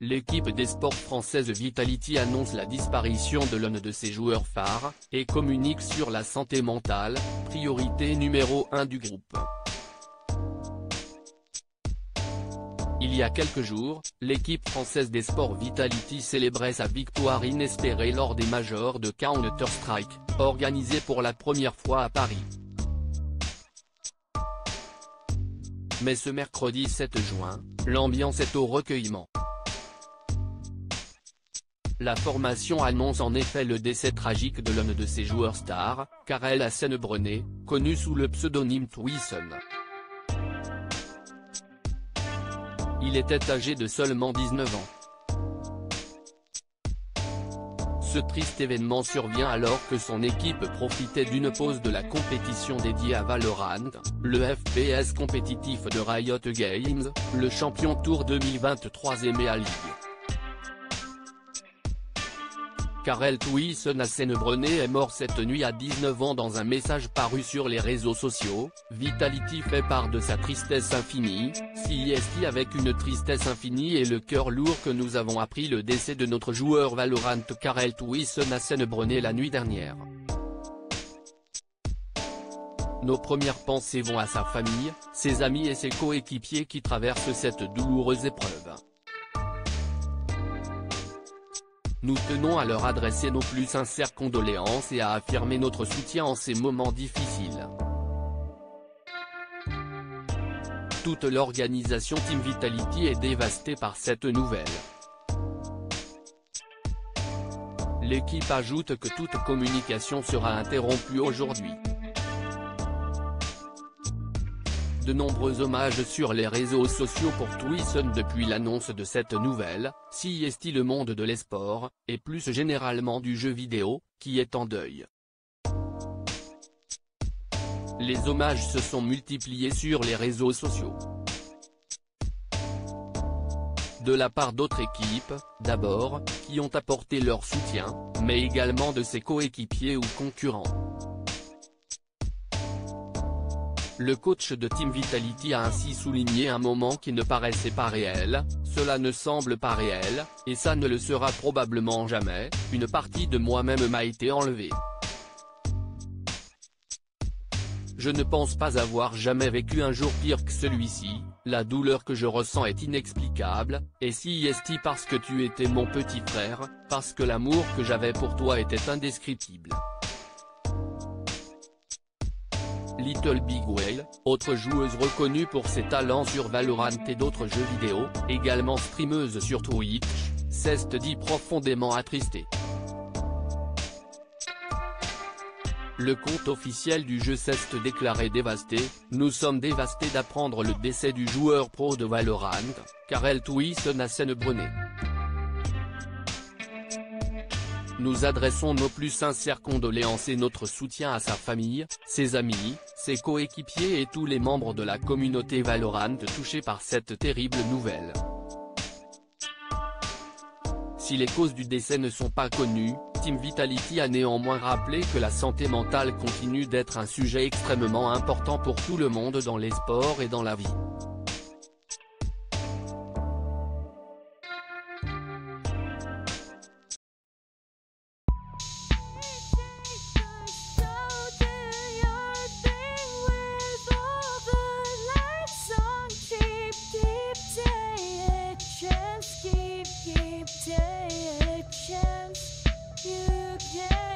l'équipe des sports française Vitality annonce la disparition de l'un de ses joueurs phares, et communique sur la santé mentale, priorité numéro 1 du groupe. Il y a quelques jours, l'équipe française des sports Vitality célébrait sa victoire inespérée lors des Majors de Counter-Strike, organisés pour la première fois à Paris. Mais ce mercredi 7 juin, l'ambiance est au recueillement. La formation annonce en effet le décès tragique de l'un de ses joueurs stars, Karel Hassenbrenner, connu sous le pseudonyme Twison. Il était âgé de seulement 19 ans. Ce triste événement survient alors que son équipe profitait d'une pause de la compétition dédiée à Valorant, le FPS compétitif de Riot Games, le Champion Tour 2023 EMEA League. Karel Twison Hassenbrenner est mort cette nuit à 19 ans. Dans un message paru sur les réseaux sociaux, Vitality fait part de sa tristesse infinie, CIST avec une tristesse infinie et le cœur lourd que nous avons appris le décès de notre joueur Valorant Karel Twison Hassenbrenner la nuit dernière. Nos premières pensées vont à sa famille, ses amis et ses coéquipiers qui traversent cette douloureuse épreuve. Nous tenons à leur adresser nos plus sincères condoléances et à affirmer notre soutien en ces moments difficiles. Toute l'organisation Team Vitality est dévastée par cette nouvelle. L'équipe ajoute que toute communication sera interrompue aujourd'hui. De nombreux hommages sur les réseaux sociaux pour Twison depuis l'annonce de cette nouvelle, CIST le monde de l'esport, et plus généralement du jeu vidéo, qui est en deuil. Les hommages se sont multipliés sur les réseaux sociaux. De la part d'autres équipes, d'abord, qui ont apporté leur soutien, mais également de ses coéquipiers ou concurrents. Le coach de Team Vitality a ainsi souligné un moment qui ne paraissait pas réel, cela ne semble pas réel, et ça ne le sera probablement jamais, une partie de moi-même m'a été enlevée. Je ne pense pas avoir jamais vécu un jour pire que celui-ci, la douleur que je ressens est inexplicable, et CIST parce que tu étais mon petit frère, parce que l'amour que j'avais pour toi était indescriptible. Little Big Whale, autre joueuse reconnue pour ses talents sur Valorant et d'autres jeux vidéo, également streameuse sur Twitch, s'est dit profondément attristée. Le compte officiel du jeu s'est déclaré dévasté. Nous sommes dévastés d'apprendre le décès du joueur pro de Valorant, Karel Twison Hassenbrenner. Nous adressons nos plus sincères condoléances et notre soutien à sa famille, ses amis, ses coéquipiers et tous les membres de la communauté Valorant touchés par cette terrible nouvelle. Si les causes du décès ne sont pas connues, Team Vitality a néanmoins rappelé que la santé mentale continue d'être un sujet extrêmement important pour tout le monde dans les sports et dans la vie. Keep taking a chance, you can